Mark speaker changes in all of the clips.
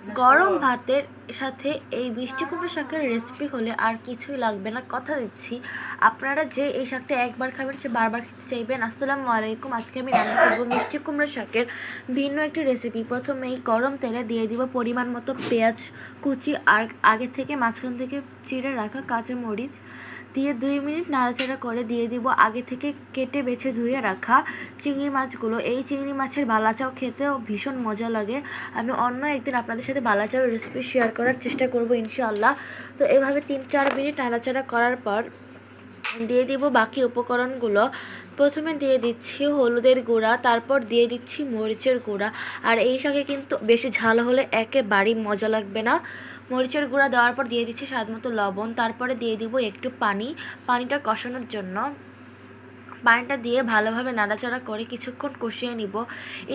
Speaker 1: গরম ভাতের সাথে এই মিষ্টি কুমড়ো শাকের রেসিপি হলে আর কিছুই লাগবে না, কথা দিচ্ছি। আপনারা যে এই শাকটা একবার খাবেন সে বারবার খেতে চাইবেন। আসসালামু আলাইকুম। আজকে আমি রান্না করবো মিষ্টি কুমড়ো শাকের ভিন্ন একটি রেসিপি। প্রথমেই গরম তেলে দিয়ে দিব পরিমাণ মতো পেঁয়াজ কুচি আর আগে থেকে মাঝখান থেকে চিড়ে রাখা কাঁচামরিচ দিয়ে 2 মিনিট নাড়াচাড়া করে দিয়ে দিব আগে থেকে কেটে বেছে ধুয়ে রাখা চিংড়ি মাছগুলো। এই চিংড়ি মাছের বালাচাও খেতেও ভীষণ মজা লাগে। আমি অন্য একদিন আপনাদের সাথে বালাচাওর রেসিপি শেয়ার করার চেষ্টা করব ইনশাআল্লাহ। তো এভাবে 3-4 মিনিট নাড়াচাড়া করার পর দিয়ে দিব বাকি উপকরণগুলো। প্রথমে দিয়ে দিচ্ছি হলুদের গুঁড়া, তারপর দিয়ে দিচ্ছি মরিচের গুঁড়া। আর এই শাকে কিন্তু বেশি ঝাল হলে একেবারেই মজা লাগবে না। মরিচের গুঁড়া দেওয়ার পর দিয়ে দিচ্ছি স্বাদমতো লবণ, তারপরে দিয়ে দিব একটু পানিটা কষানোর জন্য। পানিটা দিয়ে ভালোভাবে নাড়াচাড়া করে কিছুক্ষণ কষিয়ে নিব।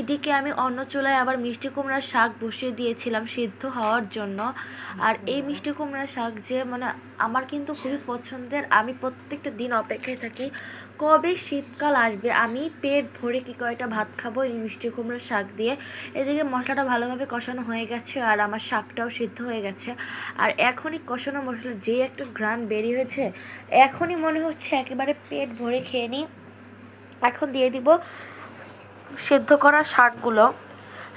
Speaker 1: এদিকে আমি অন্য চুলায় আবার মিষ্টি কুমড়ার শাক বসিয়ে দিয়েছিলাম সিদ্ধ হওয়ার জন্য। আর এই মিষ্টি কুমড়ার শাক যে আমার কিন্তু খুবই পছন্দের। আমি প্রত্যেকটা দিন অপেক্ষায় থাকি কবে শীতকাল আসবে, আমি পেট ভরে কি কয়টা ভাত খাবো এই মিষ্টি কুমড়ার শাক দিয়ে। এদিকে মশলাটা ভালোভাবে কষানো হয়ে গেছে আর আমার শাকটাও সিদ্ধ হয়ে গেছে। আর এখনই কষানো মশলার যে একটা ঘ্রাণ বেরিয়ে হয়েছে, এখনই মনে হচ্ছে একেবারে পেট ভরে খেয়ে নিই। এখন দিয়ে দিব সেদ্ধ করা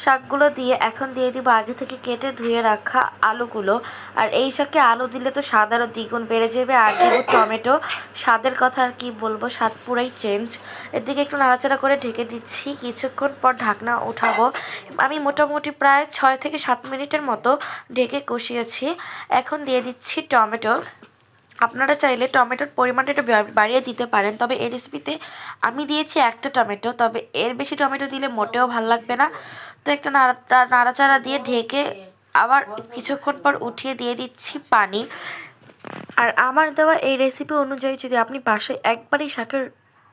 Speaker 1: শাকগুলো দিয়ে এখন দিয়ে দিব আগে থেকে কেটে ধুয়ে রাখা আলুগুলো। আর এই শাকে আলু দিলে তো স্বাদ আরও দ্বিগুণ বেড়ে যাবে। আর দিব টমেটো। স্বাদের কথা আর কি বলবো, স্বাদ পুরাই চেঞ্জ। এদিকে একটু নাড়াচাড়া করে ঢেকে দিচ্ছি, কিছুক্ষণ পর ঢাকনা উঠাবো। আমি মোটামুটি প্রায় 6 থেকে 7 মিনিটের মতো ঢেকে কষিয়েছি। এখন দিয়ে দিচ্ছি টমেটো। আপনারা চাইলে টমেটোর পরিমাণটা একটু বাড়িয়ে দিতে পারেন, তবে এই রেসিপিতে আমি দিয়েছি একটা টমেটো, তবে এর বেশি টমেটো দিলে মোটেও ভালো লাগবে না। তো একটা নাড়াচাড়া দিয়ে ঢেকে আবার কিছুক্ষণ পর উঠিয়ে দিয়ে দিচ্ছি পানি। আর আমার দেওয়া এই রেসিপি অনুযায়ী যদি আপনি বাসায় একবারই শাকের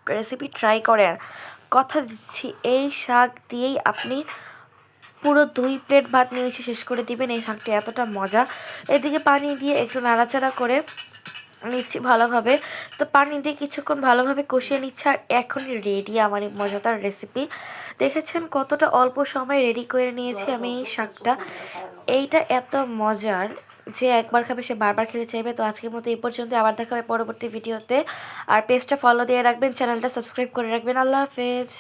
Speaker 1: রেসিপি ট্রাই করেন, কথা দিচ্ছি এই শাক দিয়েই আপনি পুরো 2 প্লেট ভাত নিয়ে এসে শেষ করে দিবেন। এই শাকটি এতটা মজা। এদিকে পানি দিয়ে একটু নাড়াচাড়া করে নিচ্ছি ভালোভাবে। তো পানি দিয়ে কিছুক্ষণ ভালোভাবে কষিয়ে নিচ্ছে। আর এখনই রেডি আমার এই মজাদার রেসিপি। দেখেছেন কতটা অল্প সময় রেডি করে নিয়েছি আমি এই শাকটা। এইটা এত মজার যে একবার খাবে সে বারবার খেতে চাইবে। তো আজকের মতো এই পর্যন্ত, আবার দেখা হবে পরবর্তী ভিডিওতে। আর পেজটা ফলো দিয়ে রাখবেন, চ্যানেলটা সাবস্ক্রাইব করে রাখবেন। আল্লাহ হাফেজ।